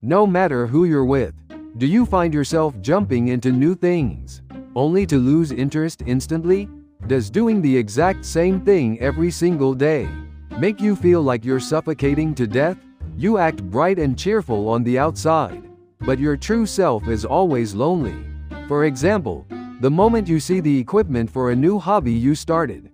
No matter who you're with, do you find yourself jumping into new things, only to lose interest instantly? Does doing the exact same thing every single day make you feel like you're suffocating to death? You act bright and cheerful on the outside, but your true self is always lonely. For example, the moment you see the equipment for a new hobby you started,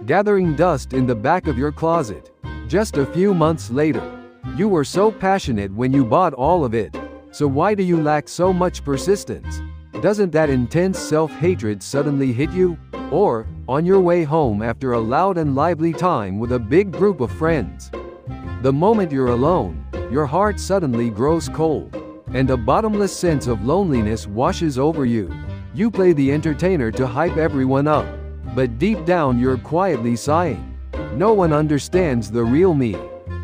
gathering dust in the back of your closet, just a few months later, you were so passionate when you bought all of it, so why do you lack so much persistence? Doesn't that intense self-hatred suddenly hit you? Or, on your way home after a loud and lively time with a big group of friends, the moment you're alone, your heart suddenly grows cold, and a bottomless sense of loneliness washes over you. You play the entertainer to hype everyone up, but deep down you're quietly sighing. No one understands the real me.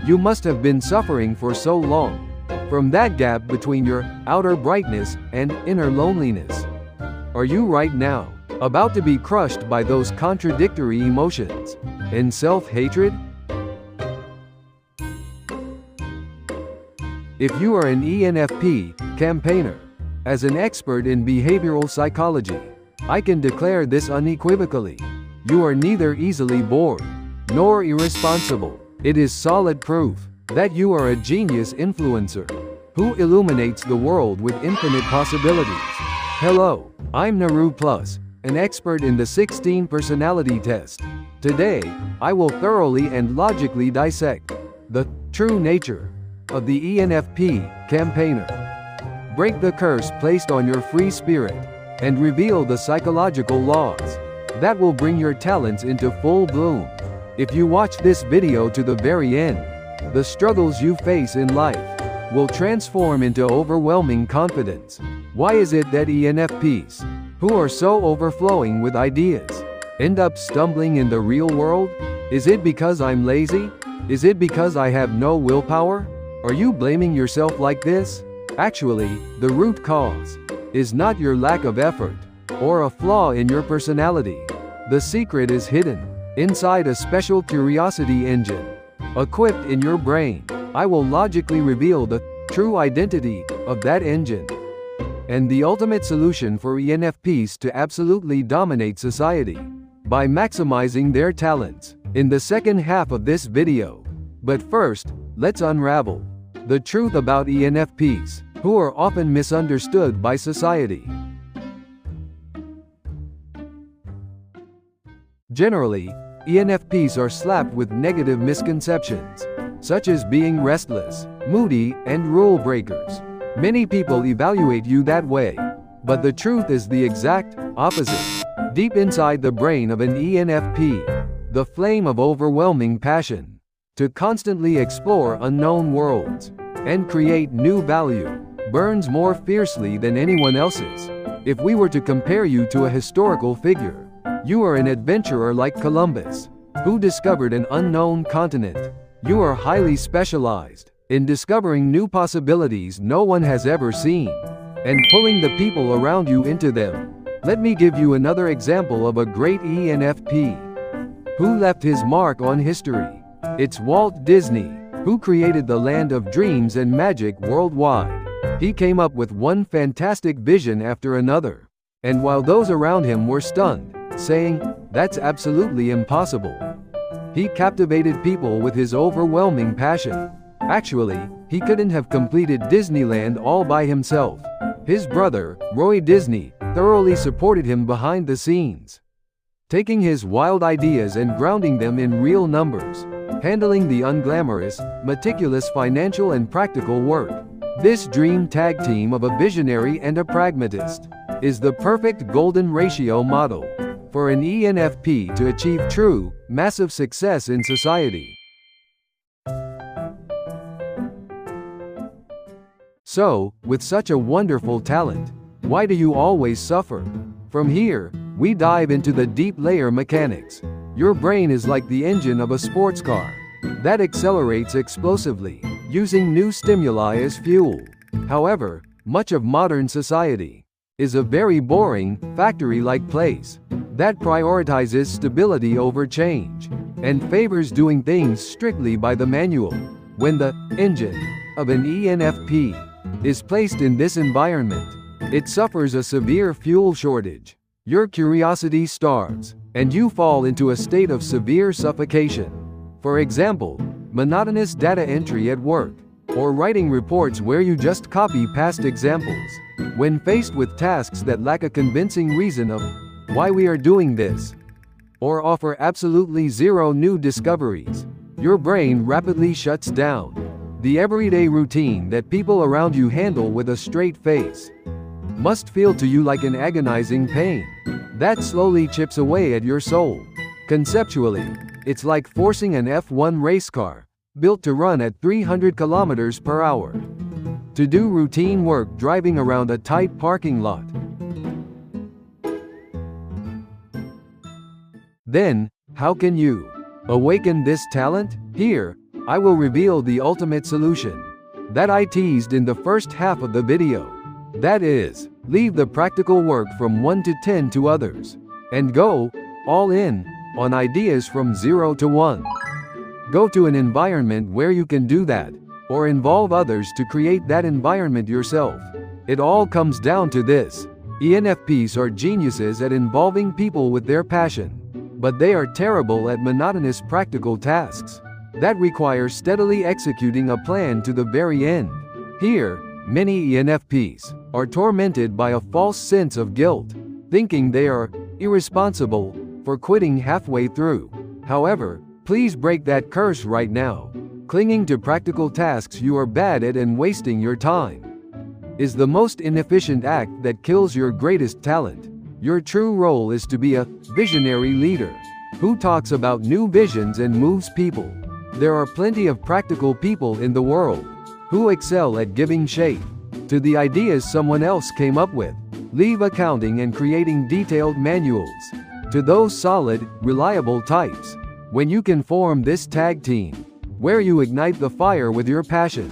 You must have been suffering for so long, from that gap between your outer brightness and inner loneliness. Are you right now about to be crushed by those contradictory emotions and self-hatred? If you are an ENFP campaigner, as an expert in behavioral psychology, I can declare this unequivocally. You are neither easily bored nor irresponsible. It is solid proof that you are a genius influencer who illuminates the world with infinite possibilities. Hello, I'm NaruPlus, an expert in the 16 personality test. Today, I will thoroughly and logically dissect the true nature of the ENFP campaigner, break the curse placed on your free spirit, and reveal the psychological laws that will bring your talents into full bloom. If you watch this video to the very end, the struggles you face in life will transform into overwhelming confidence. Why is it that ENFPs, who are so overflowing with ideas, end up stumbling in the real world? Is it because I'm lazy? Is it because I have no willpower? Are you blaming yourself like this? Actually, the root cause is not your lack of effort or a flaw in your personality. The secret is hidden inside a special curiosity engine equipped in your brain. I will logically reveal the true identity of that engine and the ultimate solution for ENFPs to absolutely dominate society by maximizing their talents in the second half of this video. But first, let's unravel the truth about ENFPs, who are often misunderstood by society. Generally, ENFPs are slapped with negative misconceptions, such as being restless, moody, and rule breakers. Many people evaluate you that way, but the truth is the exact opposite. Deep inside the brain of an ENFP, the flame of overwhelming passion to constantly explore unknown worlds and create new value burns more fiercely than anyone else's. If we were to compare you to a historical figure, you are an adventurer like Columbus, who discovered an unknown continent. You are highly specialized in discovering new possibilities no one has ever seen and pulling the people around you into them. Let me give you another example of a great ENFP who left his mark on history. It's Walt Disney, who created the land of dreams and magic worldwide. He came up with one fantastic vision after another, and while those around him were stunned, saying, "That's absolutely impossible," he captivated people with his overwhelming passion. Actually, he couldn't have completed Disneyland all by himself. His brother, Roy Disney, thoroughly supported him behind the scenes, taking his wild ideas and grounding them in real numbers, handling the unglamorous, meticulous financial and practical work. This dream tag team of a visionary and a pragmatist is the perfect golden ratio model for an ENFP to achieve true, massive success in society. So, with such a wonderful talent, why do you always suffer? From here, we dive into the deep layer mechanics. Your brain is like the engine of a sports car that accelerates explosively, using new stimuli as fuel. However, much of modern society is a very boring, factory-like place that prioritizes stability over change and favors doing things strictly by the manual. When the engine of an ENFP is placed in this environment, it suffers a severe fuel shortage. Your curiosity starves, and you fall into a state of severe suffocation. For example, monotonous data entry at work, or writing reports where you just copy past examples. When faced with tasks that lack a convincing reason of why we are doing this, or offer absolutely zero new discoveries, your brain rapidly shuts down. The everyday routine that people around you handle with a straight face must feel to you like an agonizing pain that slowly chips away at your soul. Conceptually, it's like forcing an F1 race car, built to run at 300 kilometers per hour, to do routine work driving around a tight parking lot. Then, how can you awaken this talent? Here, I will reveal the ultimate solution that I teased in the first half of the video. That is, leave the practical work from 1 to 10 to others, and go all in on ideas from 0 to 1. Go to an environment where you can do that, or involve others to create that environment yourself. It all comes down to this. ENFPs are geniuses at involving people with their passion, but they are terrible at monotonous practical tasks that require steadily executing a plan to the very end. Here, many ENFPs are tormented by a false sense of guilt, thinking they are irresponsible for quitting halfway through. However, please break that curse right now. Clinging to practical tasks you are bad at and wasting your time is the most inefficient act that kills your greatest talent. Your true role is to be a visionary leader who talks about new visions and moves people. There are plenty of practical people in the world who excel at giving shape to the ideas someone else came up with. Leave accounting and creating detailed manuals to those solid, reliable types. When you can form this tag team, where you ignite the fire with your passion,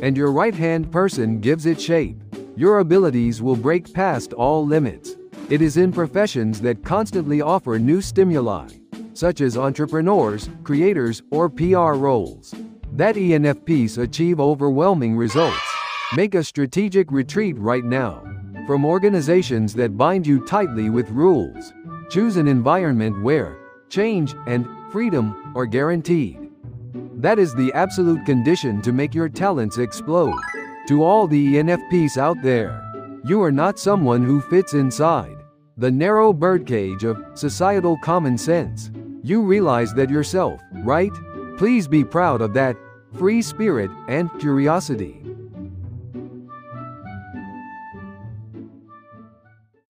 and your right-hand person gives it shape, your abilities will break past all limits. It is in professions that constantly offer new stimuli, such as entrepreneurs, creators, or PR roles, that ENFPs achieve overwhelming results. Make a strategic retreat right now from organizations that bind you tightly with rules. Choose an environment where change and freedom are guaranteed. That is the absolute condition to make your talents explode. To all the ENFPs out there, you are not someone who fits inside the narrow birdcage of societal common sense. You realize that yourself, right? Please be proud of that free spirit and curiosity.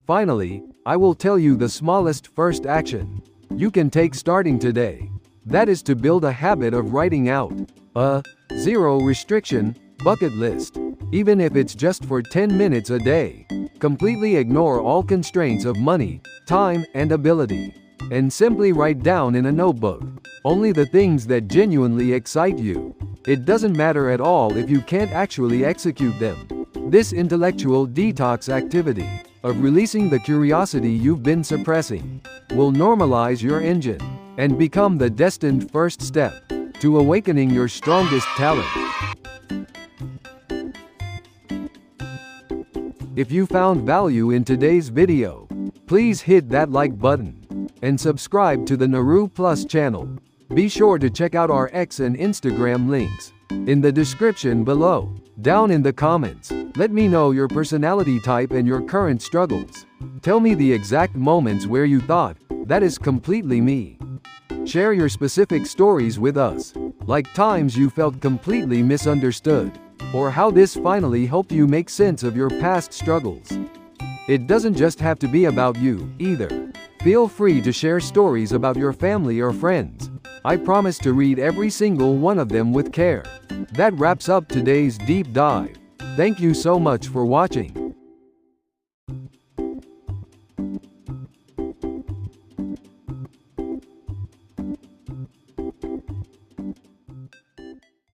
Finally, I will tell you the smallest first action you can take starting today. That is to build a habit of writing out a zero restriction bucket list. Even if it's just for 10 minutes a day, completely ignore all constraints of money, time, and ability, and simply write down in a notebook only the things that genuinely excite you. It doesn't matter at all if you can't actually execute them. This intellectual detox activity of releasing the curiosity you've been suppressing will normalize your engine and become the destined first step to awakening your strongest talent. If you found value in today's video, please hit that like button and subscribe to the NaruPlus channel. Be sure to check out our X and Instagram links in the description below. Down in the comments, let me know your personality type and your current struggles. Tell me the exact moments where you thought, that is completely me. Share your specific stories with us, like times you felt completely misunderstood, or how this finally helped you make sense of your past struggles. It doesn't just have to be about you, either. Feel free to share stories about your family or friends. I promise to read every single one of them with care. That wraps up today's deep dive. Thank you so much for watching.